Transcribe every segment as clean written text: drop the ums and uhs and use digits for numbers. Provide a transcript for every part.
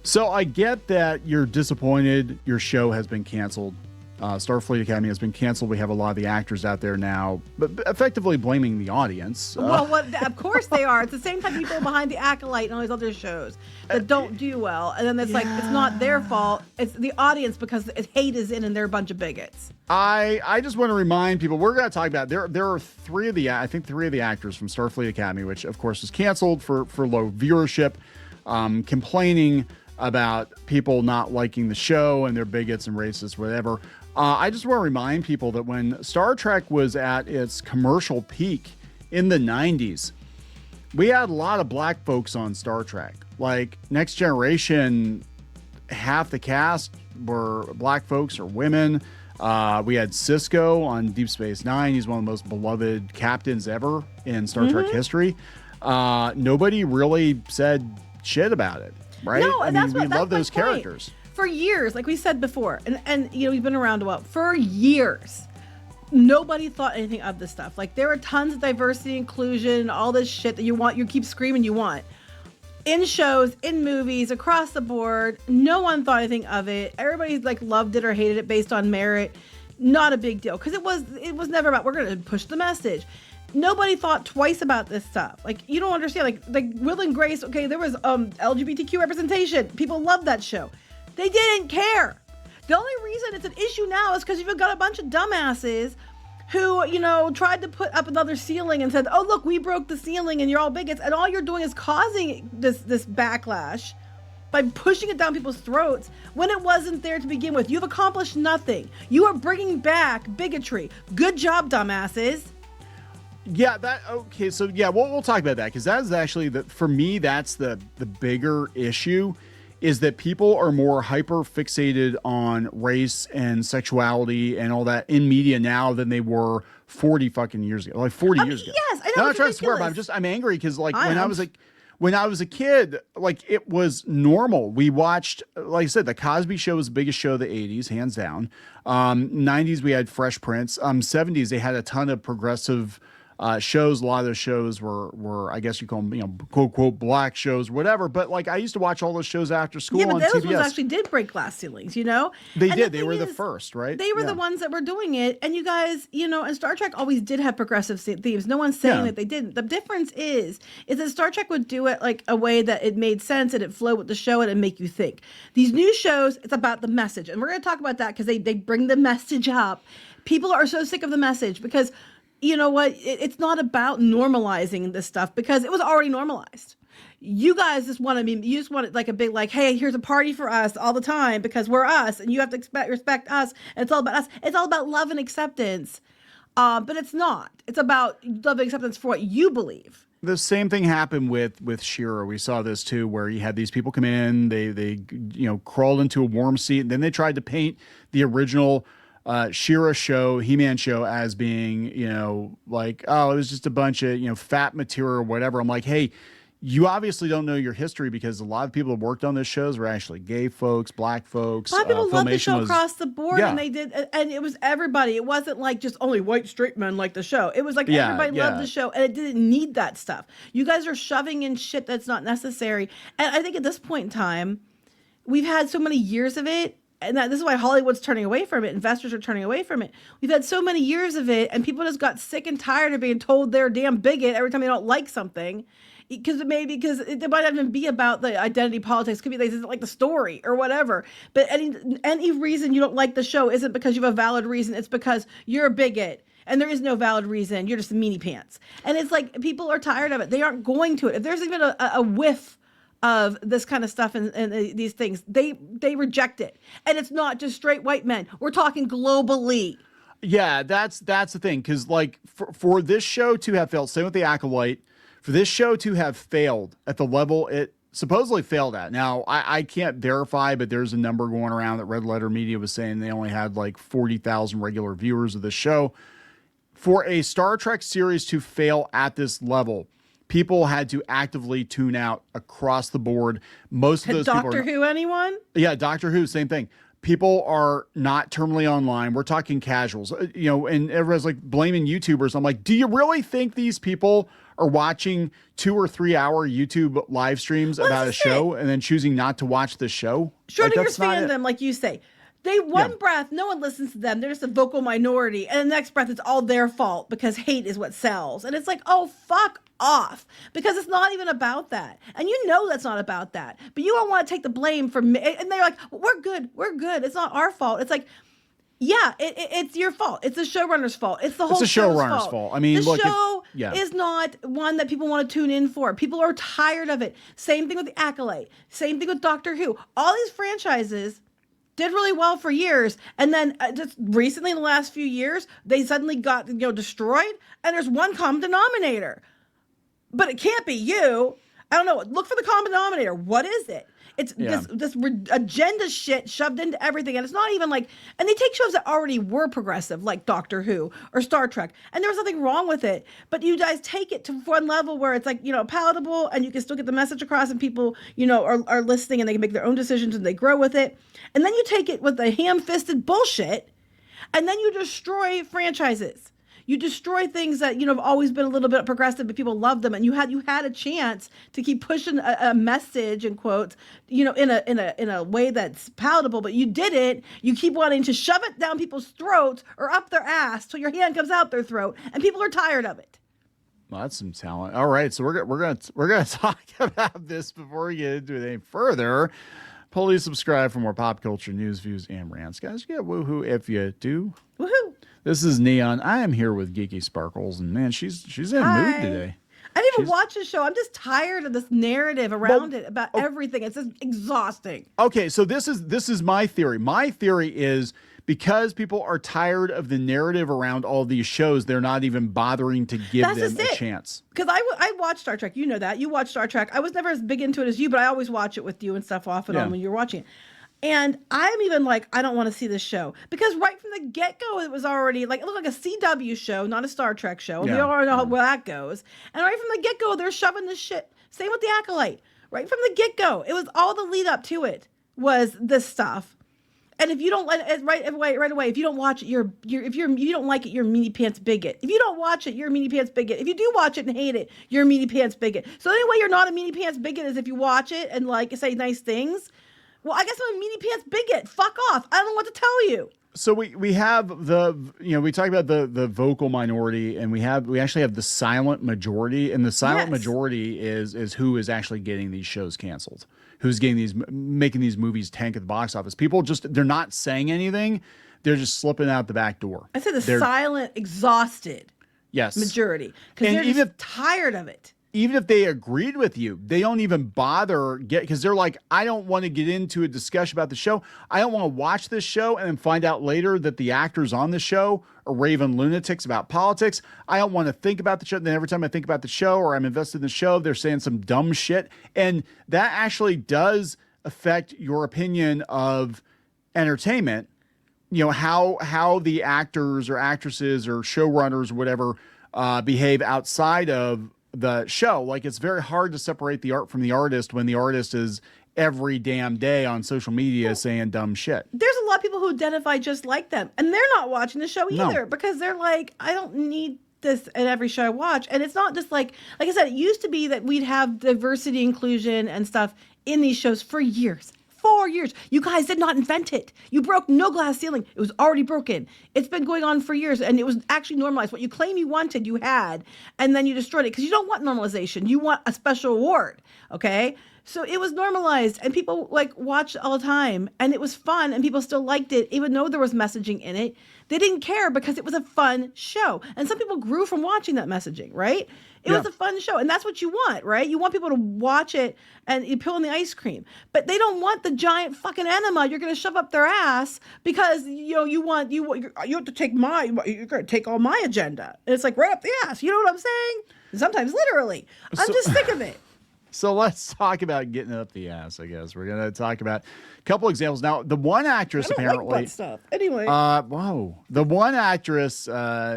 So I get that you're disappointed your show has been canceled. Starfleet Academy has been canceled. We have a lot of the actors out there now, but effectively blaming the audience. Well, of course they are. It's the same type of people behind the Acolyte and all these other shows that don't do well. And then it's like, it's not their fault. It's the audience because hate is in and they're a bunch of bigots. I just want to remind people, we're going to talk about, there are three of the actors from Starfleet Academy, which of course was canceled for low viewership, complaining about people not liking the show and they're bigots and racists, whatever. I just want to remind people that when Star Trek was at its commercial peak in the 90s, we had a lot of black folks on Star Trek. Like Next Generation, half the cast were black folks or women. We had Sisko on Deep Space Nine. He's one of the most beloved captains ever in Star Trek history. Nobody really said shit about it, right? No, and we love those characters. For years, like we said before, and you know, we've been around a while, for years, nobody thought anything of this stuff. Like there are tons of diversity, inclusion, all this shit that you keep screaming you want. In shows, in movies, across the board, no one thought anything of it. Everybody like loved it or hated it based on merit. Not a big deal. Because it was never about, we're going to push the message. Nobody thought twice about this stuff. Like, you don't understand. Like Will and Grace, okay, there was LGBTQ representation. People loved that show. They didn't care. The only reason it's an issue now is because you've got a bunch of dumbasses who, you know, tried to put up another ceiling and said, oh, look, we broke the ceiling and you're all bigots. And all you're doing is causing this backlash by pushing it down people's throats when it wasn't there to begin with. You've accomplished nothing. You are bringing back bigotry. Good job, dumbasses. Yeah, we'll talk about that because that is actually for me, that's the bigger issue. Is that people are more hyper fixated on race and sexuality and all that in media now than they were 40 fucking years ago, like 40 years ago. Yes, I know. I'm not trying to swear, but I'm angry because like when I was a kid, like it was normal. We watched, like I said, the Cosby Show was the biggest show of the 80s, hands down. 90s, we had Fresh Prince. 70s, they had a ton of progressive shows. A lot of those shows were, I guess you call them, you know, quote, quote, black shows, whatever. But like, I used to watch all those shows after school on TBS. Yeah, but those ones actually did break glass ceilings, you know? They did. They were the first, right? They were the ones that were doing it. And you guys, you know, and Star Trek always did have progressive themes. No one's saying that they didn't. The difference is that Star Trek would do it like a way that it made sense and it flowed with the show and it make you think. These new shows, it's about the message. And we're going to talk about that because they bring the message up. People are so sick of the message because you know what? It's not about normalizing this stuff because it was already normalized. You guys just want it like a big, like, hey, here's a party for us all the time because we're us and you have to respect us. And it's all about us. It's all about love and acceptance. But it's not. It's about love and acceptance for what you believe. The same thing happened with She-Ra. We saw this too, where you had these people come in, they crawled into a warm seat, and then they tried to paint the original She-Ra show, He-Man show as being, you know, like, oh, it was just a bunch of, you know, fat material or whatever. I'm like, hey, you obviously don't know your history because a lot of people that worked on those shows were actually gay folks, black folks. A lot of people loved the show across the board, yeah. And they did, and it was everybody. It wasn't like just only white straight men liked the show. It was like everybody loved the show, and it didn't need that stuff. You guys are shoving in shit that's not necessary. And I think at this point in time, we've had so many years of it. And this is why Hollywood's turning away from it. Investors are turning away from it. We've had so many years of it, and people just got sick and tired of being told they're a damn bigot every time they don't like something. Because it might not even be about the identity politics. It could be they didn't like the story or whatever. But any reason you don't like the show isn't because you have a valid reason. It's because you're a bigot. And there is no valid reason. You're just a meanie pants. And it's like people are tired of it. They aren't going to it. If there's even a whiff of this kind of stuff and these things, they reject it. And it's not just straight white men. We're talking globally. Yeah, that's the thing. Because like for this show to have failed, same with the Acolyte, for this show to have failed at the level it supposedly failed at. Now, I can't verify, but there's a number going around that Red Letter Media was saying they only had like 40,000 regular viewers of the show. For a Star Trek series to fail at this level, people had to actively tune out across the board. Most of those Doctor Who, anyone? Yeah, Doctor Who, same thing. People are not terminally online. We're talking casuals, you know, and everyone's like blaming YouTubers. I'm like, do you really think these people or watching 2 or 3 hour YouTube live streams about a show and then choosing not to watch the show. Schrodinger's fandom, like you say. They one breath, no one listens to them. They're just a vocal minority. And the next breath, it's all their fault because hate is what sells. And it's like, oh, fuck off. Because it's not even about that. And you know that's not about that. But you don't want to take the blame for me. And they're like, we're good. We're good. It's not our fault. It's like, yeah, it's your fault. It's the showrunner's fault. It's the whole showrunner's fault. I mean, the show is not one that people want to tune in for. People are tired of it. Same thing with The Acolyte. Same thing with Doctor Who. All these franchises did really well for years, and then just recently in the last few years they suddenly got destroyed, and there's one common denominator, but it can't be you. I don't know, look for the common denominator. What is it? It's this agenda shit shoved into everything, and it's not even like, and they take shows that already were progressive like Doctor Who or Star Trek, and there was nothing wrong with it, but you guys take it to one level where it's like palatable, and you can still get the message across, and people are listening, and they can make their own decisions, and they grow with it. And then you take it with the ham-fisted bullshit, and then you destroy franchises. You destroy things that have always been a little bit progressive, but people love them, and you had a chance to keep pushing a message in quotes, in a way that's palatable, but you didn't. You keep wanting to shove it down people's throats or up their ass till your hand comes out their throat, and people are tired of it. Well, that's some talent. All right, so we're gonna talk about this before we get into it any further. Please subscribe for more pop culture news, views, and rants, guys. You get woohoo if you do. Woohoo! This is Kneon. I am here with Geeky Sparkles, and man, she's in a mood today. I didn't even watch the show. I'm just tired of this narrative around it about everything. It's just exhausting. Okay, so this is my theory. My theory is because people are tired of the narrative around all these shows, they're not even bothering to give them a chance. Because I watch Star Trek. You know that. You watch Star Trek. I was never as big into it as you, but I always watch it with you and stuff off and on when you're watching it. And I'm even like, I don't want to see this show. Because right from the get-go, it was already like, it looked like a CW show, not a Star Trek show. And we already know where that goes. And right from the get-go, they're shoving this shit. Same with The Acolyte. Right from the get-go, it was all the lead up to it was this stuff. And if you don't let it right away, if you don't watch it, you don't like it, you're a meaty pants bigot. If you don't watch it, you're a meaty pants bigot. If you do watch it and hate it, you're a meaty pants bigot. So the only way you're not a meaty pants bigot is if you watch it and like say nice things. Well, I guess I'm a meaty pants bigot. Fuck off. I don't know what to tell you. So we have we talk about the vocal minority, and we actually have the silent majority, and the silent majority is who is actually getting these shows canceled, who's making these movies tank at the box office. People they're not saying anything, they're just slipping out the back door. I said they're silent, exhausted majority, because they're just tired of it. Even if they agreed with you, they don't even bother because they're like, I don't want to get into a discussion about the show. I don't want to watch this show and then find out later that the actors on the show are raving lunatics about politics. I don't want to think about the show. Then every time I think about the show or I'm invested in the show, they're saying some dumb shit. And that actually does affect your opinion of entertainment. How the actors or actresses or showrunners or whatever behave outside of the show. Like, it's very hard to separate the art from the artist when the artist is every damn day on social media saying dumb shit. There's a lot of people who identify just like them, and they're not watching the show either because they're like, I don't need this in every show I watch. And it's not just like I said, it used to be that we'd have diversity, inclusion, and stuff in these shows for years. 4 years. You guys did not invent it. You broke no glass ceiling. It was already broken. It's been going on for years, and it was actually normalized. What you claim you wanted, you had, and then you destroyed it because you don't want normalization. You want a special award, okay? So it was normalized, and people watched all the time, and it was fun, and people still liked it, even though there was messaging in it. They didn't care because it was a fun show, and some people grew from watching that messaging, right? It was a fun show, and that's what you want, right? You want people to watch it and you peel in the ice cream, but they don't want the giant fucking enema you're going to shove up their ass because you have to take you're going to take all my agenda, and it's like right up the ass. You know what I'm saying? Sometimes literally. I'm just sick of it. So let's talk about getting up the ass, I guess. We're going to talk about a couple examples. Now, the one actress apparently... like butt stuff. Anyway. The one actress,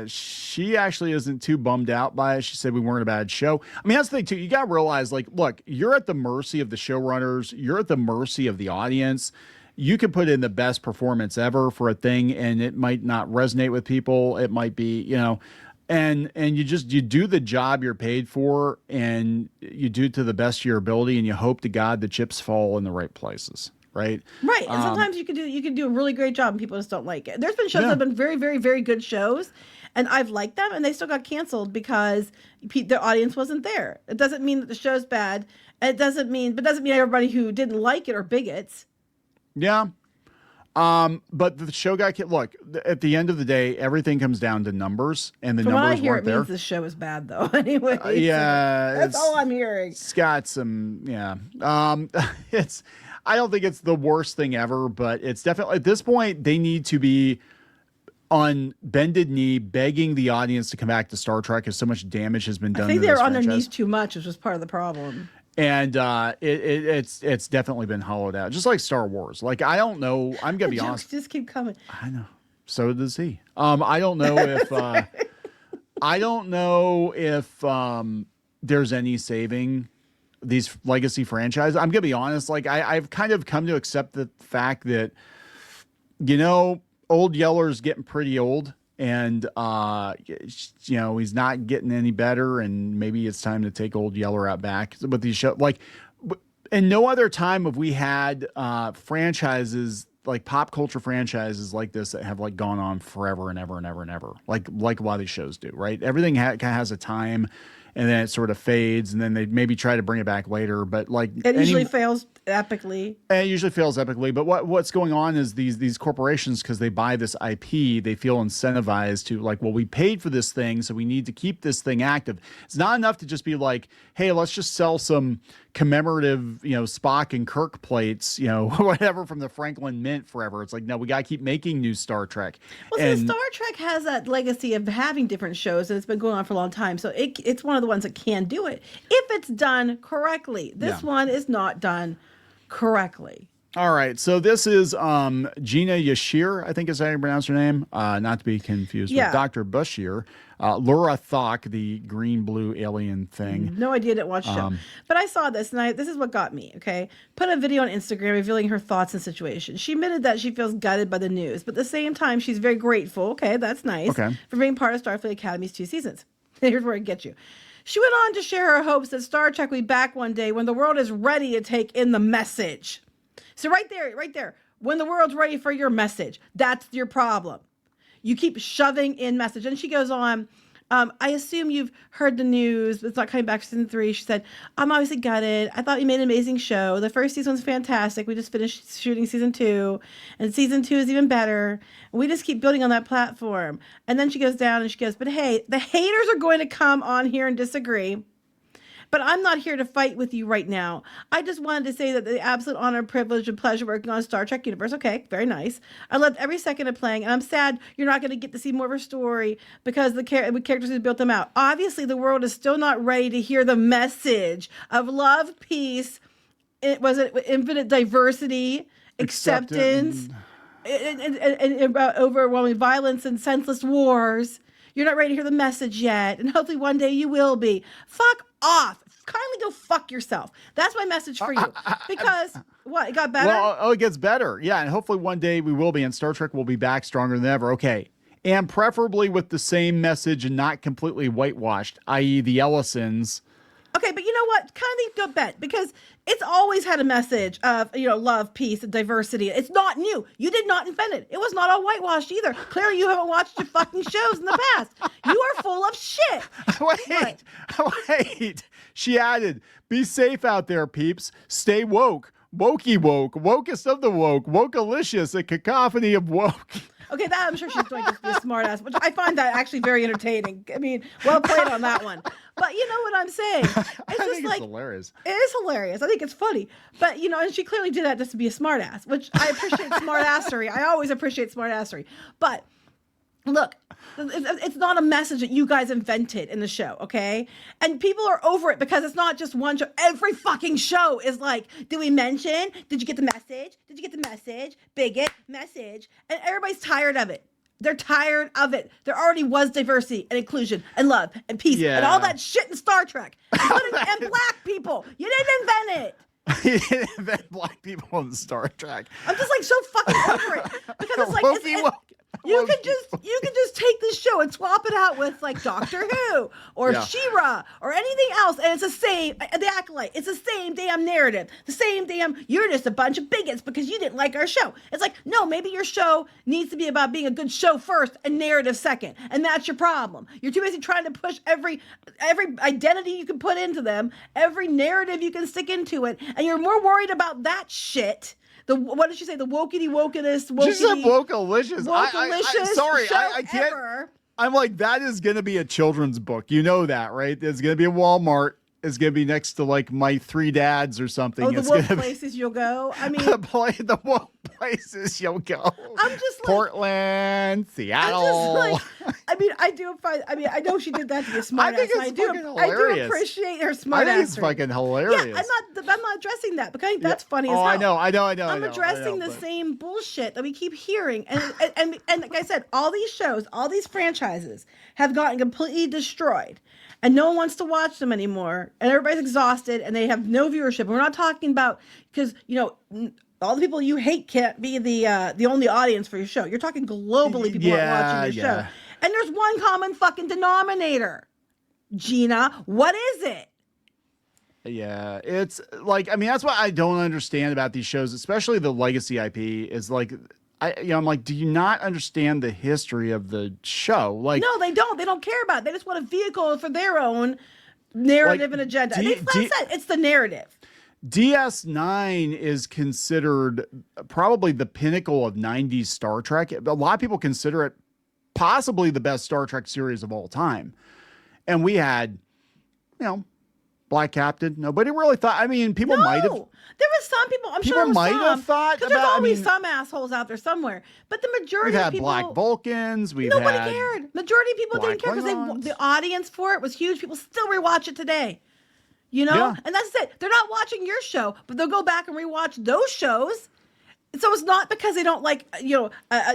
she actually isn't too bummed out by it. She said we weren't a bad show. I mean, that's the thing, too. You got to realize, look, you're at the mercy of the showrunners. You're at the mercy of the audience. You can put in the best performance ever for a thing, and it might not resonate with people. It might be, and you do the job you're paid for, and you do it to the best of your ability, and you hope to God the chips fall in the right places. Right. Right. And sometimes you can do a really great job and people just don't like it. There's been shows that have been very, very, very good shows, and I've liked them, and they still got canceled because their audience wasn't there. It doesn't mean that the show's bad. It doesn't mean everybody who didn't like it are bigots. Yeah. But the show got look, at the end of the day, everything comes down to numbers, and the From numbers what I hear, weren't it there. means the show is bad though. Anyway, yeah, that's all I'm hearing. It's got some, yeah. I don't think it's the worst thing ever, but it's definitely at this point they need to be on bended knee begging the audience to come back to Star Trek, because so much damage has been done. I think to they're this on franchise. their knees too much, which was part of the problem. And it's definitely been hollowed out, just like Star Wars. Like, I don't know. I'm gonna be honest. Just keep coming. I know. So does he. I don't know if there's any saving these legacy franchises. I'm gonna be honest. Like, I've kind of come to accept the fact that, Old Yeller's getting pretty old. And, he's not getting any better, and maybe it's time to take Old Yeller out back. But these shows, like, in no other time have we had franchises, like pop culture franchises like this, that have like gone on forever and ever and ever and ever, like a lot of these shows do, right? Everything kind of has a time, and then it sort of fades, and then they maybe try to bring it back later, but like it usually fails epically. It usually fails epically. But what's going on is these corporations, because they buy this IP, they feel incentivized to, like, well, we paid for this thing, so we need to keep this thing active. It's not enough to just be like, hey, let's just sell some commemorative, Spock and Kirk plates, whatever, from the Franklin Mint forever. It's like, no, we got to keep making new Star Trek. Well, so Star Trek has that legacy of having different shows, and it's been going on for a long time. So it's one of the ones that can do it if it's done correctly. This one is not done correctly. All right, so this is Gina Yashere, I think is how you pronounce her name, not to be confused with Dr. Bashir. Laura Thok, the green-blue alien thing. No idea, didn't watch the show. But I saw this, and this is what got me, okay? Put a video on Instagram revealing her thoughts and situation. She admitted that she feels gutted by the news, but at the same time, she's very grateful, okay, that's nice, for being part of Starfleet Academy's 2 seasons. Here's where it gets you. She went on to share her hopes that Star Trek will be back one day when the world is ready to take in the message. So right there, when the world's ready for your message, that's your problem. You keep shoving in message. And she goes on, I assume you've heard the news. It's not coming back for season 3. She said, I'm obviously gutted. I thought you made an amazing show. The first season was fantastic. We just finished shooting season 2. And season 2 is even better. And we just keep building on that platform. And then she goes down and she goes, but hey, the haters are going to come on here and disagree. But I'm not here to fight with you right now. I just wanted to say that the absolute honor, privilege, and pleasure working on Star Trek Universe. Okay, very nice. I loved every second of playing, and I'm sad you're not going to get to see more of her story because the characters who built them out. Obviously, the world is still not ready to hear the message of love, peace, infinite diversity, acceptance, and overwhelming violence and senseless wars. You're not ready to hear the message yet, and hopefully one day you will be. Fuck off. Kindly go fuck yourself. That's my message for you. Because, what, it got better? Well, it gets better. Yeah, and hopefully one day we will be, and Star Trek will be back stronger than ever. Okay. And preferably with the same message and not completely whitewashed, i.e. the Ellisons. Okay, but you know what? Kindly go bet, because it's always had a message of, love, peace, and diversity. It's not new. You did not invent it. It was not all whitewashed either. Clearly, you haven't watched your fucking shows in the past. You are full of shit. Wait. She added, be safe out there, peeps. Stay woke. Wokey woke. Wokest of the woke. Wokalicious. A cacophony of woke. Okay, that I'm sure she's going to be a smart ass, which I find that actually very entertaining. I mean, well played on that one. But you know what I'm saying? It's hilarious. It is hilarious. I think it's funny. But, and she clearly did that just to be a smart ass, which I appreciate smart assery. I always appreciate smart assery. But look, it's not a message that you guys invented in the show, okay? And people are over it because it's not just one show. Every fucking show is like, did we mention? Did you get the message? Did you get the message? Bigot, message. And everybody's tired of it. They're tired of it. There already was diversity and inclusion and love and peace and all that shit in Star Trek. And black people. You didn't invent it. He didn't invent black people in Star Trek. I'm just like so fucking over it. Because it's like, You can just take this show and swap it out with like Doctor Who or She-Ra or anything else, and it's the same. The Acolyte. It's the same damn narrative. The same damn. You're just a bunch of bigots because you didn't like our show. It's like, no, maybe your show needs to be about being a good show first and narrative second, and that's your problem. You're too busy trying to push every identity you can put into them, every narrative you can stick into it, and you're more worried about that shit. What did she say? The wokey wokeness. She said wokalicious. Sorry, I can't. Ever. I'm like, that is going to be a children's book. You know that, right? It's going to be a Walmart. It's going to be next to like My Three Dads or something. Oh, the woke places you'll go. I mean, the woke places you'll go. I'm just like Portland, Seattle. I'm just like, I know she did that to be a smart ass. I do appreciate her smart ass. I think it's fucking hilarious. Yeah, I'm not addressing that because I think that's funny as hell. I know. I'm addressing the same bullshit that we keep hearing, and like I said, all these shows, all these franchises have gotten completely destroyed. And no one wants to watch them anymore. And everybody's exhausted and they have no viewership. And we're not talking about, because, all the people you hate can't be the only audience for your show. You're talking globally, people are watching your show. And there's one common fucking denominator. Gina, what is it? Yeah, it's like, I mean, that's what I don't understand about these shows, especially the legacy IP, is like, I'm like, do you not understand the history of the show? Like, no, they don't. They don't care about it. They just want a vehicle for their own narrative and agenda. They said it's the narrative. DS9 is considered probably the pinnacle of 90s Star Trek. A lot of people consider it possibly the best Star Trek series of all time. And we had, Black Captain. Nobody really thought. I mean, people might have. There was some people. I'm sure people might have thought about. There's always some assholes out there somewhere. But the majority of people. We've had Black Vulcans. Nobody cared. Majority of people didn't care because the audience for it was huge. People still rewatch it today. And that's it. They're not watching your show, but they'll go back and rewatch those shows. So it's not because they don't like, they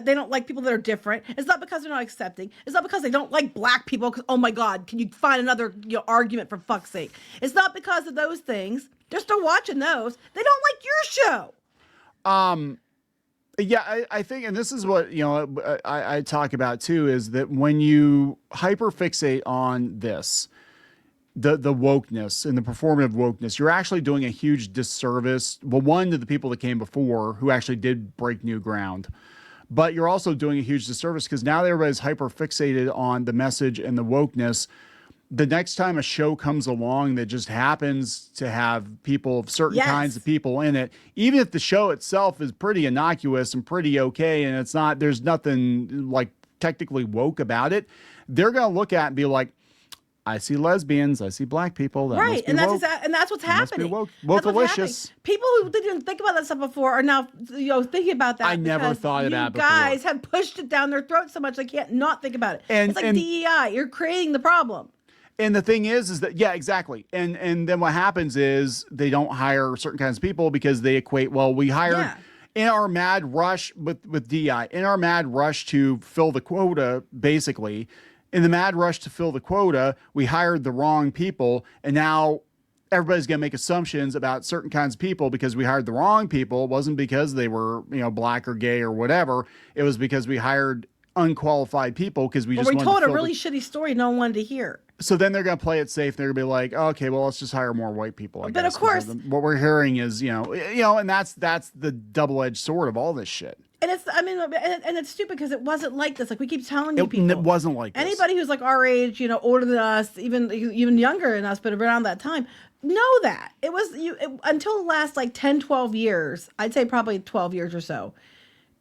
don't like people that are different. It's not because they're not accepting. It's not because they don't like black people. Because, oh my God, can you find another argument for fuck's sake? It's not because of those things. They're still watching those. They don't like your show. Yeah, I think, and this is what, I talk about too, is that when you hyperfixate on this, the wokeness and the performative wokeness, you're actually doing a huge disservice. Well, one, to the people that came before who actually did break new ground, but you're also doing a huge disservice because now everybody's hyper fixated on the message and the wokeness. The next time a show comes along that just happens to have people, certain kinds of people in it, even if the show itself is pretty innocuous and pretty okay, and there's nothing like technically woke about it, they're going to look at it and be like, I see lesbians. I see black people. That right, and that's what's happening. Woke-alicious. People who didn't think about that stuff before are now, thinking about that. I never thought of that before. You guys have pushed it down their throat so much they can't not think about it. It's like DEI. You're creating the problem. And the thing is that, yeah, exactly. And then what happens is they don't hire certain kinds of people because they equate. Well, we hired in our mad rush with DEI, in our mad rush to fill the quota, basically. In the mad rush to fill the quota, we hired the wrong people, and now everybody's going to make assumptions about certain kinds of people because we hired the wrong people. It wasn't because they were, black or gay or whatever. It was because we hired unqualified people because we told a really shitty story no one wanted to hear. So then they're going to play it safe. They're going to be like, okay, well, let's just hire more white people. I guess. Of course, what we're hearing is, and that's the double-edged sword of all this shit. And it's stupid because it wasn't like this. Like we keep telling you, people, it wasn't like this. Anybody who's like our age, older than us, even younger than us, but around that time, know that it was until the last like 10, 12 years. I'd say probably 12 years or so.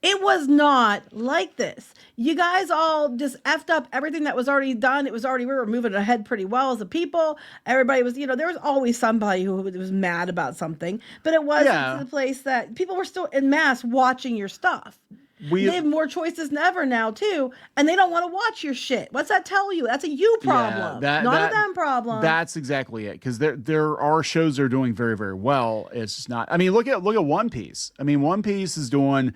It was not like this. You guys all just effed up everything that was already done. We were moving ahead pretty well as a people. Everybody was, there was always somebody who was mad about something, but it was the place that people were still en masse watching your stuff. They have more choices than ever now too, and they don't want to watch your shit. What's that tell you? That's a you problem, not a them problem. That's exactly it. Because there are shows that are doing very, very well. It's just not. I mean, look at One Piece. I mean, One Piece is doing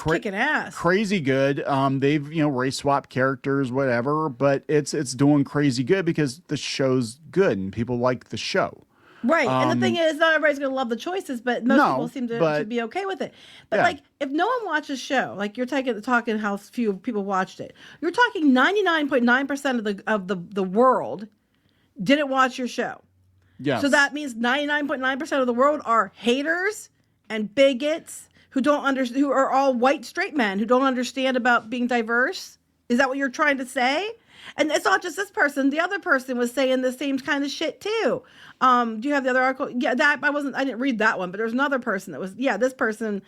kicking ass, crazy good. They've race swap characters, whatever, but it's doing crazy good because the show's good and people like the show. Right. And the thing is, not everybody's going to love the choices, but most people seem to be okay with it. But like, if no one watches a show, like you're talking how few people watched it, you're talking 99.9% of the world didn't watch your show. Yes. So that means 99.9% of the world are haters and bigots who are all white straight men who don't understand about being diverse. Is that what you're trying to say? And it's not just this person. The other person was saying the same kind of shit too. Do you have the other article? Yeah, I didn't read that one, but there's another person that was, this person,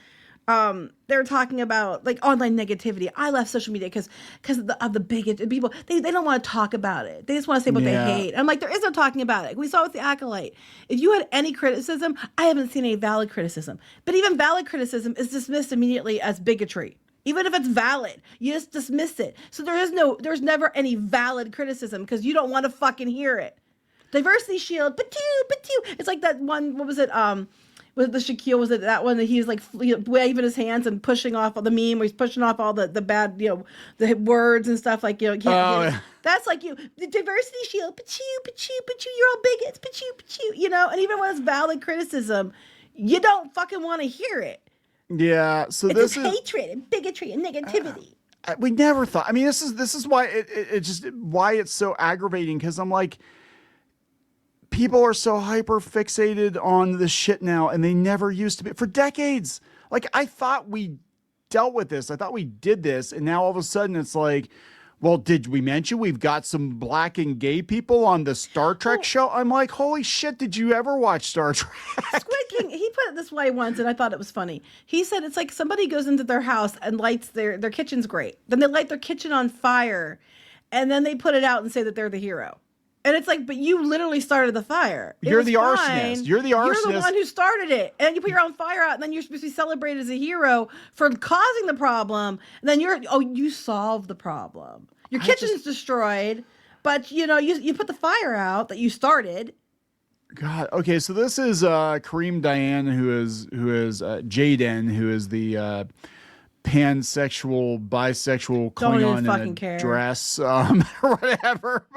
they're talking about like online negativity. I left social media because of the bigot people. They don't want to talk about it. They just want to say what they hate. I'm like, there is no talking about it. We saw with the Acolyte. If you had any criticism, I haven't seen any valid criticism. But even valid criticism is dismissed immediately as bigotry. Even if it's valid, you just dismiss it. So there's never any valid criticism because you don't want to fucking hear it. Diversity shield, patoo. It's like that one, what was it? Was the Shaquille, was it that one that he was like waving his hands and pushing off all the meme where he's pushing off all the bad, the words and stuff like, that's like the diversity shield, patoo, you're all bigots, patoo, and even when it's valid criticism, you don't fucking want to hear it. Yeah, so this is hatred and bigotry and negativity. We never thought. I mean, this is why why it's so aggravating, because I'm like, people are so hyper fixated on this shit now, and they never used to be for decades. Like, I thought we dealt with this. I thought we did this, and now all of a sudden it's like, well, did we mention we've got some black and gay people on the Star Trek show? I'm like, holy shit, did you ever watch Star Trek? Squid King, he put it this way once, and I thought it was funny. He said it's like somebody goes into their house and lights their kitchen's great. Then they light their kitchen on fire, and then they put it out and say that they're the hero. And it's like, but you literally started the fire. You're the arsonist. You're the arsonist. You're the one who started it. And you put your own fire out, and then you're supposed to be celebrated as a hero for causing the problem. And then you solved the problem. Your kitchen's destroyed, but you put the fire out that you started. God. Okay, so this is Kareem Diane, who is Jaden, who is the pansexual, bisexual Klingon in a dress, or whatever.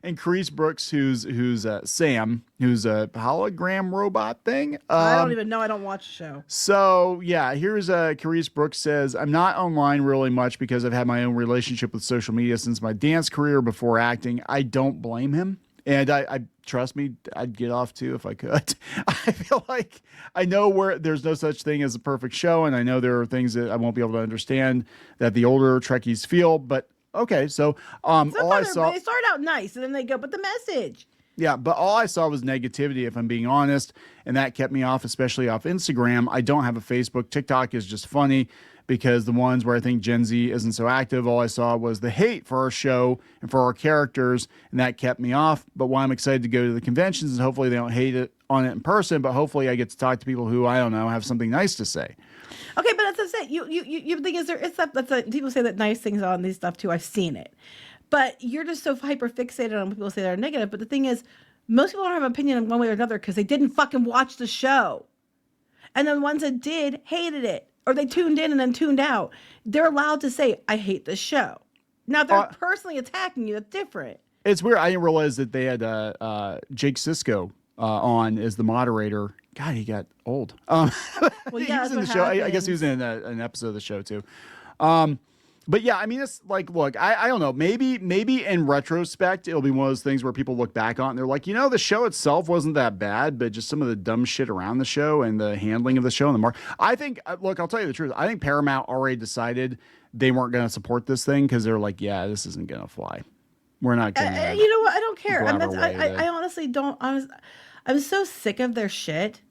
And Carice Brooks, who's Sam, who's a hologram robot thing. I don't even know. I don't watch the show. So yeah, here's Carice Brooks says, I'm not online really much because I've had my own relationship with social media since my dance career before acting. I don't blame him. And I trust me, I'd get off too if I could. I feel like I know where there's no such thing as a perfect show, and I know there are things that I won't be able to understand that the older Trekkies feel. But okay, so all I saw, they start out nice, and then they go, but the message. Yeah, but all I saw was negativity, if I'm being honest, and that kept me off, especially off Instagram. I don't have a Facebook. TikTok is just funny, because the ones where I think Gen Z isn't so active, all I saw was the hate for our show and for our characters, and that kept me off. But why I'm excited to go to the conventions is hopefully they don't hate it on it in person, but hopefully I get to talk to people who, I don't know, have something nice to say. Okay, but that's what I'm saying. You think people say that nice things on these stuff too. I've seen it. But you're just so hyper fixated on what people say that are negative. But the thing is, most people don't have an opinion in one way or another because they didn't fucking watch the show. And then the ones that did hated it. Or they tuned in and then tuned out. They're allowed to say, I hate this show. Now, if they're personally attacking you, that's different. It's weird. I didn't realize that they had Jake Sisko on as the moderator. God, he got old. Well, he was in the show. I guess he was in an episode of the show, too. But yeah, I mean, it's like, look, I don't know. Maybe in retrospect, it'll be one of those things where people look back on it and they're like, the show itself wasn't that bad, but just some of the dumb shit around the show and the handling of the show and the mark. I think, look, I'll tell you the truth. I think Paramount already decided they weren't going to support this thing because they're like, yeah, this isn't going to fly. We're not going to. You know what? I don't care. I honestly don't. I'm so sick of their shit.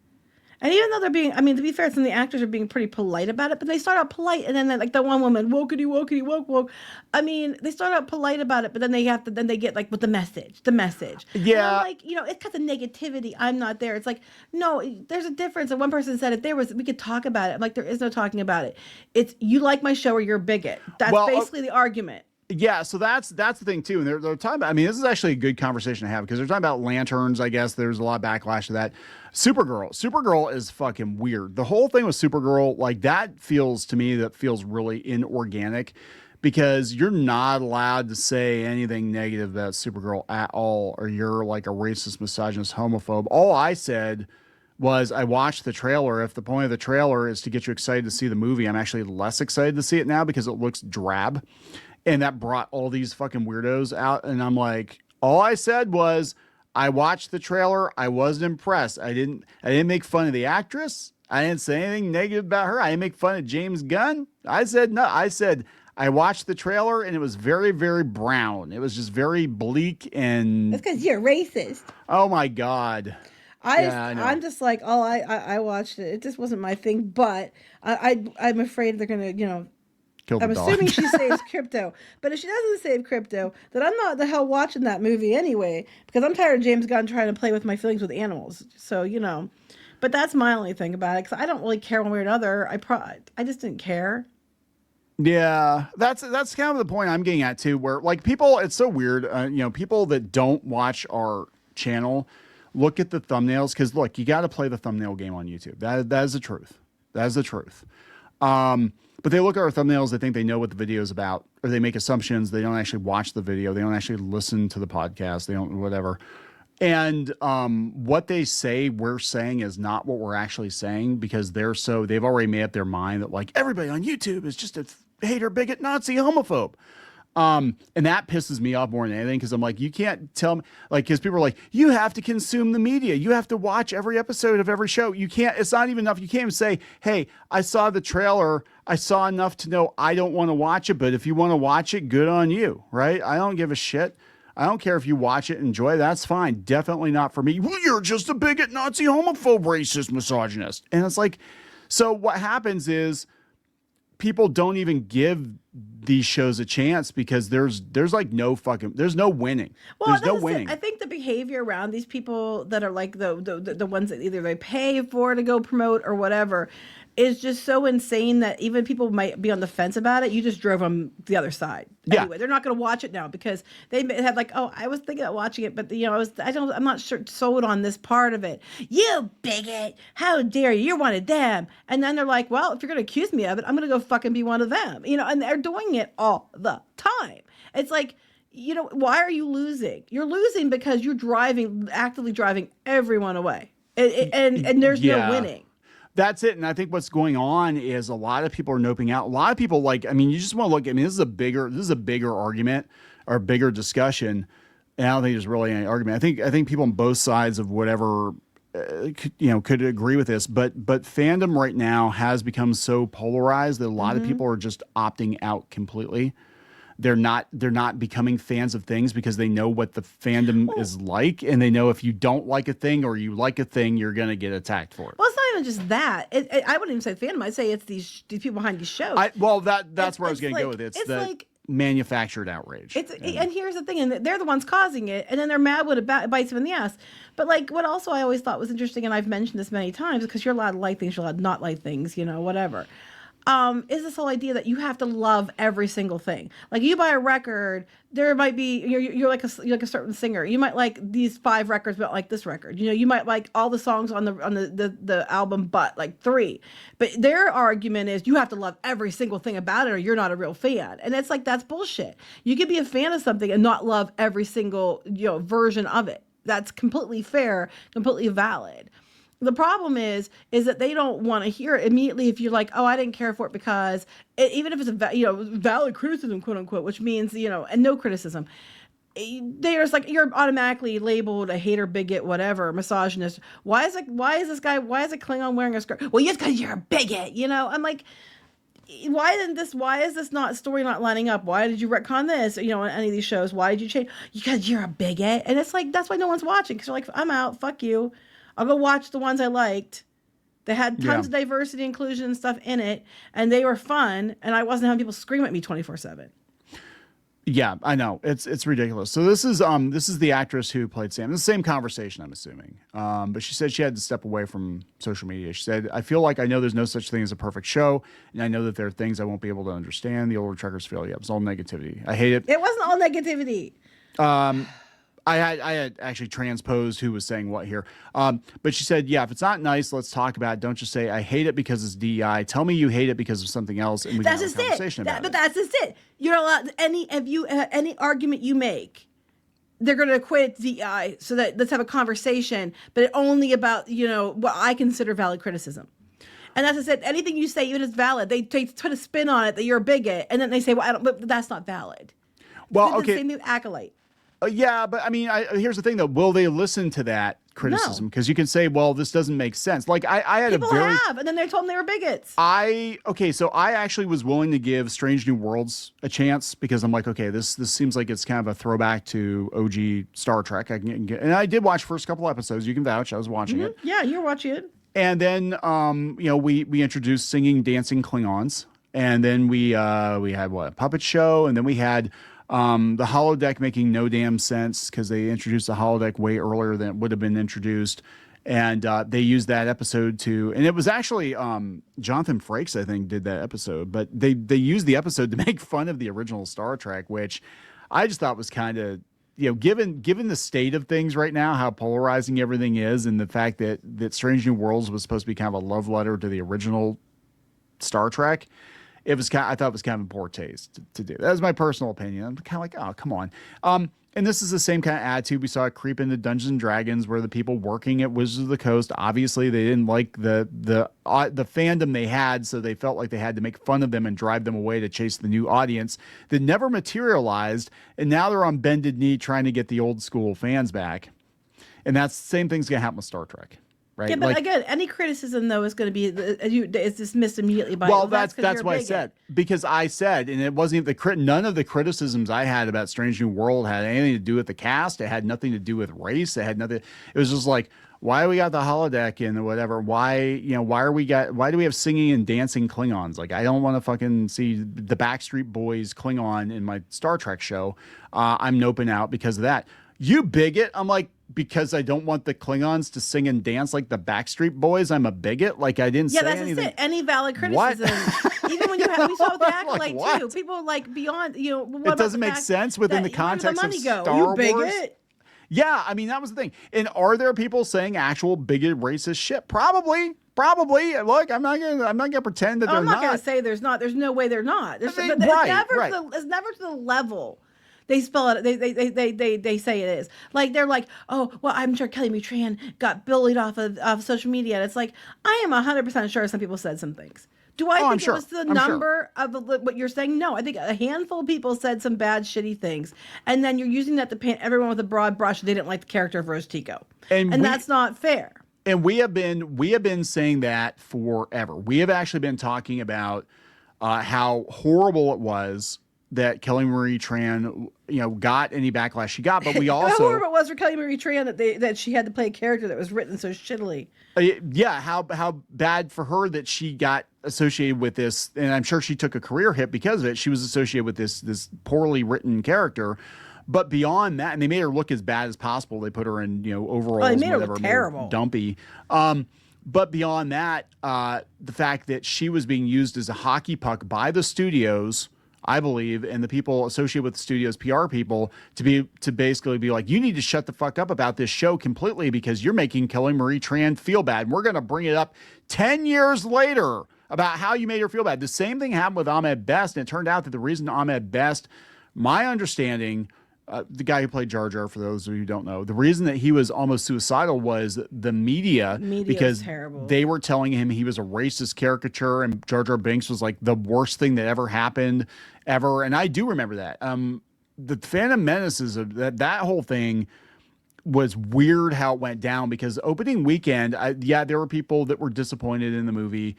And even though they're being, I mean, to be fair, some of the actors are being pretty polite about it, but they start out polite, and then like the one woman, woke-ity, woke. I mean, they start out polite about it, but then they get like with the message. Yeah. Like, it's because of negativity. I'm not there. It's like, no, there's a difference. And one person said we could talk about it. I'm like, there is no talking about it. It's, you like my show or you're a bigot. That's basically the argument. Yeah, so that's the thing too, and they're talking about. I mean, this is actually a good conversation to have because they're talking about lanterns. I guess there's a lot of backlash to that. Supergirl is fucking weird. The whole thing with Supergirl, like that feels to me really inorganic because you're not allowed to say anything negative about Supergirl at all, or you're like a racist, misogynist, homophobe. All I said was I watched the trailer. If the point of the trailer is to get you excited to see the movie, I'm actually less excited to see it now because it looks drab. And that brought all these fucking weirdos out. And I'm like, all I said was I watched the trailer. I wasn't impressed. I didn't make fun of the actress. I didn't say anything negative about her. I didn't make fun of James Gunn. I said no. I said I watched the trailer and it was very, very brown. It was just very bleak and. That's because you're racist. Oh my God. I'm just like, I watched it. It just wasn't my thing, but I'm afraid they're gonna, Kill the I'm dog. assuming she saves crypto. But if she doesn't save crypto, then I'm not the hell watching that movie anyway, because I'm tired of James Gunn trying to play with my feelings with animals. So, but that's my only thing about it, because I don't really care one way or another. I just didn't care. Yeah, that's kind of the point I'm getting at too, where like people, it's so weird. People that don't watch our channel look at the thumbnails, because look, you got to play the thumbnail game on YouTube. That is the truth. That is the truth. But they look at our thumbnails, they think they know what the video is about, or they make assumptions. They don't actually watch the video. They don't actually listen to the podcast. They don't, whatever. And what they say we're saying is not what we're actually saying, because they've already made up their mind that like everybody on YouTube is just a hater, bigot, Nazi, homophobe. And that pisses me off more than anything, because I'm like, you can't tell me, like, because people are like, you have to consume the media. You have to watch every episode of every show. You can't, it's not even enough. You can't even say, hey, I saw the trailer. I saw enough to know I don't want to watch it, but if you want to watch it, good on you, right? I don't give a shit. I don't care if you watch it and enjoy it. That's fine. Definitely not for me. Well, you're just a bigot, Nazi, homophobe, racist, misogynist. And it's like, so what happens is people don't even give these shows a chance, because there's like no winning. Well, there's no winning. I think the behavior around these people that are like the ones that either they pay for to go promote or whatever is just so insane that even people might be on the fence about it. You just drove them the other side. Yeah. Anyway, they're not going to watch it now because they have like, oh, I was thinking about watching it, but I'm not sure sold on this part of it. You bigot! How dare you? You're one of them. And then they're like, well, if you're going to accuse me of it, I'm going to go fucking be one of them. And they're doing it all the time. It's like, why are you losing? You're losing because you're actively driving everyone away, and there's no winning. That's it. And I think what's going on is a lot of people are noping out. A lot of people you just want to look, this is a bigger argument or a bigger discussion. And I don't think there's really any argument. I think people on both sides of whatever, could agree with this, but fandom right now has become so polarized that a lot of people are just opting out completely. They're not becoming fans of things because they know what the fandom is like, and they know if you don't like a thing or you like a thing, you're gonna get attacked for it. Well, it's not even just that. I wouldn't even say fandom. I'd say it's these people behind these shows. That's where I was gonna go with it. It's the like, manufactured outrage. And here's the thing, and they're the ones causing it, and then they're mad when it bites them in the ass. But like, what also I always thought was interesting, and I've mentioned this many times, because you're allowed to like things, you're allowed to not like things, whatever. Is this whole idea that you have to love every single thing? Like, you buy a record, there might be you're like a certain singer. You might like these 5 records, but like this record. You might like all the songs on the album, but like 3. But their argument is you have to love every single thing about it, or you're not a real fan. And it's like, that's bullshit. You could be a fan of something and not love every single version of it. That's completely fair, completely valid. The problem is that they don't want to hear it immediately if you're like, oh, I didn't care for it because even if it's a valid criticism, quote unquote, which means, and no criticism, they're just like, you're automatically labeled a hater, bigot, whatever, misogynist. Why is a Klingon wearing a skirt? Well, just because you're a bigot, I'm like, why is this story not lining up? Why did you retcon this, on any of these shows? Why did you change? Because you're a bigot. And it's like, that's why no one's watching, because you're like, I'm out, fuck you. I'll go watch the ones I liked. They had tons of diversity, inclusion, and stuff in it, and they were fun, and I wasn't having people scream at me 24/7. Yeah, I know. It's ridiculous. So this is the actress who played Sam. It's the same conversation, I'm assuming. But she said she had to step away from social media. She said, I feel like I know there's no such thing as a perfect show, and I know that there are things I won't be able to understand. The older truckers feel, it was all negativity. I hate it. It wasn't all negativity. I had actually transposed who was saying what here. But she said, yeah, if it's not nice, let's talk about it. Don't just say, I hate it because it's DEI. Tell me you hate it because of something else, and we can have a conversation about it. But that's just it. You're not allowed any argument you make, they're going to equate it to DEI, so that let's have a conversation, but only about, what I consider valid criticism. And as I said, anything you say, even if it's valid, they put a spin on it that you're a bigot, and then they say, well, but that's not valid. Well, it's okay. the same acolyte. Yeah, but I mean, here's the thing though. Will they listen to that criticism? Because you can say, well, this doesn't make sense. Like I had People have, and then they told them they were bigots. So I actually was willing to give Strange New Worlds a chance because I'm like, okay, this seems like it's kind of a throwback to OG Star Trek. And I did watch first couple episodes. You can vouch. I was watching it. Yeah, you're watching it. And then, we introduced singing, dancing Klingons, and then we had a puppet show, and then we had the holodeck making no damn sense because they introduced the holodeck way earlier than it would have been introduced, and they used that episode and it was actually Jonathan Frakes, I think, did that episode, but they used the episode to make fun of the original Star Trek, which I just thought was kind of. Given the state of things right now, how polarizing everything is, and the fact that Strange New Worlds was supposed to be kind of a love letter to the original Star Trek, I thought it was kind of in poor taste to do. That was my personal opinion. I'm kind of like, oh, come on. And this is the same kind of attitude we saw it creep into Dungeons and Dragons, where the people working at Wizards of the Coast, obviously they didn't like the fandom they had, so they felt like they had to make fun of them and drive them away to chase the new audience that never materialized, and now they're on bended knee trying to get the old school fans back. And that's the same thing's gonna happen with Star Trek. Right? Yeah, but again, any criticism though is going to be is dismissed immediately by. Well, that's what I said, because I said, and it wasn't none of the criticisms I had about Strange New World had anything to do with the cast. It had nothing to do with race. It had nothing. It was just like, why do we got the holodeck and whatever? Why do we have singing and dancing Klingons? Like, I don't want to fucking see the Backstreet Boys Klingon in my Star Trek show. I'm noping out because of that. You bigot. I'm like, because I don't want the Klingons to sing and dance like the Backstreet Boys, I'm a bigot. Like, I didn't say anything. Yeah, that's it. Any valid criticism. Even when we saw the acolyte like, too. People like beyond, what it doesn't make sense within the context of Star Wars. Bigot? Yeah, I mean, that was the thing. And are there people saying actual bigoted racist shit? Probably. Look, I'm not gonna pretend that they're not. I'm not gonna say there's not. There's no way they're not. It's never to the level. They spell it. They say it is. Like, they're like, oh, well, I'm sure Kelly Matran got bullied off of social media. And it's like, I am 100% sure some people said some things. Do I think it was the number of what you're saying? No, I think a handful of people said some bad, shitty things, and then you're using that to paint everyone with a broad brush. They didn't like the character of Rose Tico, and that's not fair. And we have been saying that forever. We have actually been talking about how horrible it was that Kelly Marie Tran, got any backlash she got, but we also how horrible it was for Kelly Marie Tran that she had to play a character that was written so shittily. Yeah, how bad for her that she got associated with this, and I'm sure she took a career hit because of it. She was associated with this poorly written character. But beyond that, and they made her look as bad as possible. They put her in, overalls. Oh, they made her look terrible, dumpy. But beyond that, the fact that she was being used as a hockey puck by the studios, I believe, and the people associated with the studios, PR people, to basically be like, you need to shut the fuck up about this show completely because you're making Kelly Marie Tran feel bad. And we're going to bring it up 10 years later about how you made her feel bad. The same thing happened with Ahmed Best, and it turned out that the reason Ahmed Best, my understanding, the guy who played Jar Jar, for those of you who don't know, the reason that he was almost suicidal was the media because they were telling him he was a racist caricature, and Jar Jar Binks was like the worst thing that ever happened ever. And I do remember that. The Phantom Menaces of that whole thing was weird how it went down, because opening weekend, there were people that were disappointed in the movie,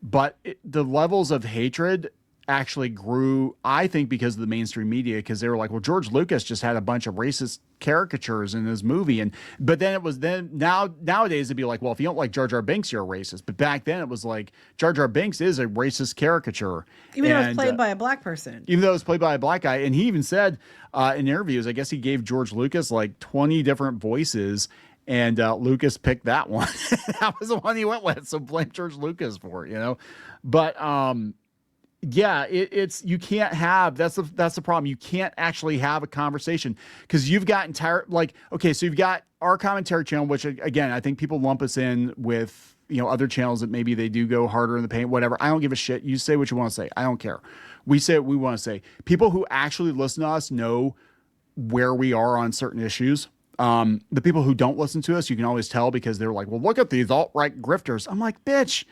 but the levels of hatred actually grew, I think, because of the mainstream media, because they were like, well, George Lucas just had a bunch of racist caricatures in his movie. But then nowadays it'd be like, well, if you don't like Jar Jar Binks, you're a racist. But back then it was like, Jar Jar Binks is a racist caricature. Even though it was played by a black person. Even though it was played by a black guy. And he even said in interviews, I guess he gave George Lucas like 20 different voices, and Lucas picked that one. That was the one he went with. So blame George Lucas for it, But Yeah, it's you can't have that's the problem. You can't actually have a conversation because you've got so you've got our commentary channel, which again I think people lump us in with other channels that maybe they do go harder in the paint, whatever. I don't give a shit. You say what you want to say. I don't care. We say what we want to say. People who actually listen to us know where we are on certain issues. The people who don't listen to us, you can always tell because they're like, well, look at these alt-right grifters. I'm like, bitch,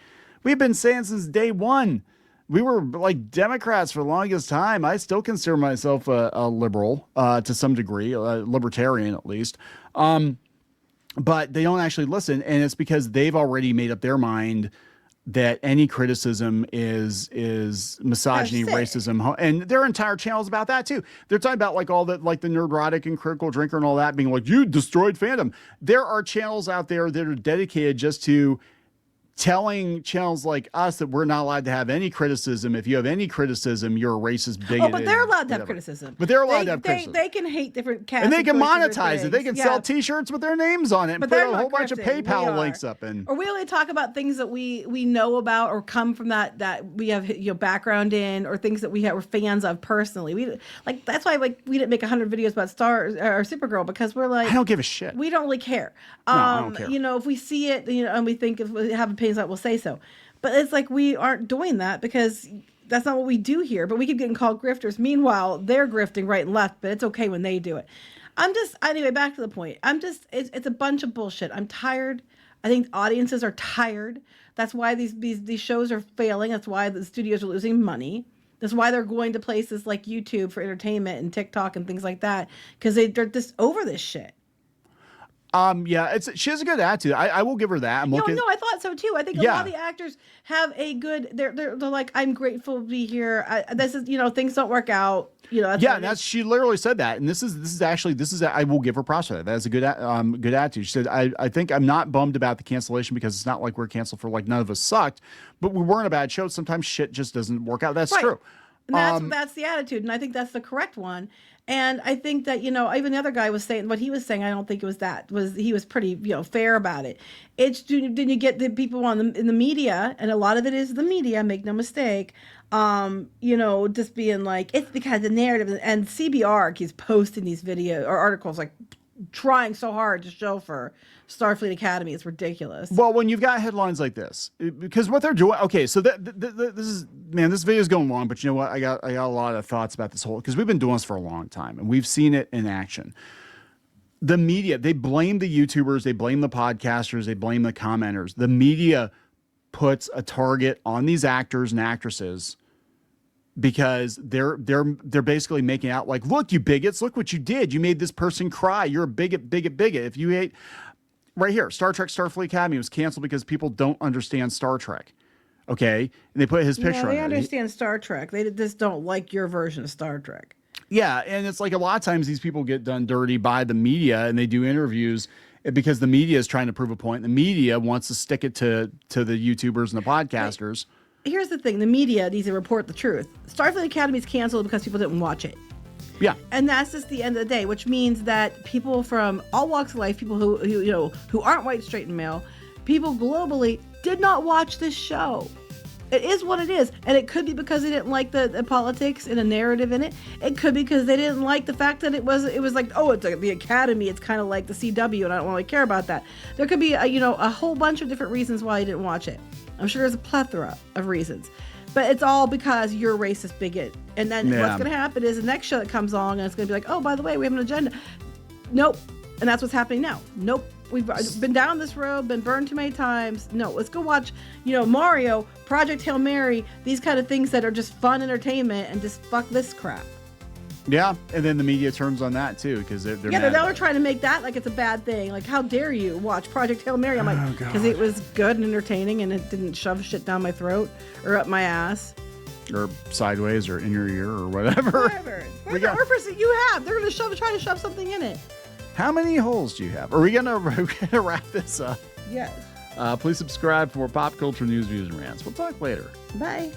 we've been saying since day one. We were like Democrats for the longest time. I still consider myself a liberal to some degree, a libertarian at least. But they don't actually listen. And it's because they've already made up their mind that any criticism is misogyny, racism, and their entire channel's about that too. They're talking about like all that, like the Nerdrotic and Critical Drinker and all that being like, you destroyed fandom. There are channels out there that are dedicated just to telling channels like us that we're not allowed to have any criticism. If you have any criticism, you're a racist bigot. Oh, but they're allowed to have criticism. But they're allowed to have criticism. They can hate different cats. And they can monetize it. They can sell T-shirts with their names on it and put a whole bunch of PayPal links up. Or we only talk about things that we know about or come from that we have background in, or things that we're fans of personally. We like that's why we didn't make 100 videos about or Supergirl, because we're like, I don't give a shit. We don't really care. No, I don't care. If we see it, and we think if we have opinions that we'll say so. But it's like we aren't doing that because that's not what we do here. But we keep getting called grifters. Meanwhile, they're grifting right and left, but it's okay when they do it. Anyway, back to the point. It's a bunch of bullshit. I'm tired. I think audiences are tired. That's why these shows are failing. That's why the studios are losing money. That's why they're going to places like YouTube for entertainment and TikTok and things like that, because they're just over this shit. Yeah, she has a good attitude. I will give her that. No, I thought so too. I think a lot of the actors have a good. They're like, I'm grateful to be here. This is things don't work out. She literally said that, and this is I will give her props for that. That's a good attitude. She said, I think I'm not bummed about the cancellation because it's not like we're canceled for like none of us sucked, but we weren't a bad show. Sometimes shit just doesn't work out. That's true. And that's the attitude, and I think that's the correct one. And I think that even the other guy was saying what he was saying. I don't think it was that. He was pretty fair about it. It's then you get the people in the media, and a lot of it is the media. Make no mistake. Just being like, it's because the narrative, and CBR keeps posting these video or articles like trying so hard to show for Starfleet Academy. It's ridiculous. Well, when you've got headlines like this, because what they're doing, okay, so this video is going long, but you know what? I got a lot of thoughts about this whole, because we've been doing this for a long time and we've seen it in action. The media, they blame the YouTubers, they blame the podcasters, they blame the commenters. The media puts a target on these actors and actresses because they're basically making out like, look, you bigots, look what you did. You made this person cry. You're a bigot. If you hate, right here, Star Trek Starfleet Academy was canceled because people don't understand Star Trek. Okay, and they put his picture on it. They understand Star Trek. They just don't like your version of Star Trek. Yeah, and it's like a lot of times these people get done dirty by the media, and they do interviews because the media is trying to prove a point. The media wants to stick it to the YouTubers and the podcasters. Here's the thing. The media needs to report the truth. Starfleet Academy is canceled because people didn't watch it. Yeah. And that's just the end of the day, which means that people from all walks of life, people who aren't white, straight, and male, people globally did not watch this show. It is what it is. And it could be because they didn't like the politics and the narrative in it. It could be because they didn't like the fact that it was like, oh, it's the Academy. It's kind of like the CW, and I don't really care about that. There could be a whole bunch of different reasons why you didn't watch it. I'm sure there's a plethora of reasons. But it's all because you're a racist bigot. And then what's going to happen is the next show that comes along, and it's going to be like, oh, by the way, we have an agenda. Nope. And that's what's happening now. Nope. We've been down this road, been burned too many times. No, let's go watch, Mario, Project Hail Mary, these kind of things that are just fun entertainment, and just fuck this crap. Yeah, and then the media turns on that too, because they're mad. Now they're trying to make that like it's a bad thing. Like, how dare you watch Project Hail Mary? I'm like, because it was good and entertaining, and it didn't shove shit down my throat or up my ass. Or sideways or in your ear or whatever. Whatever person you have, they're going to try to shove something in it. How many holes do you have? Are we gonna wrap this up? Yes. Please subscribe for more pop culture news, views, and rants. We'll talk later. Bye.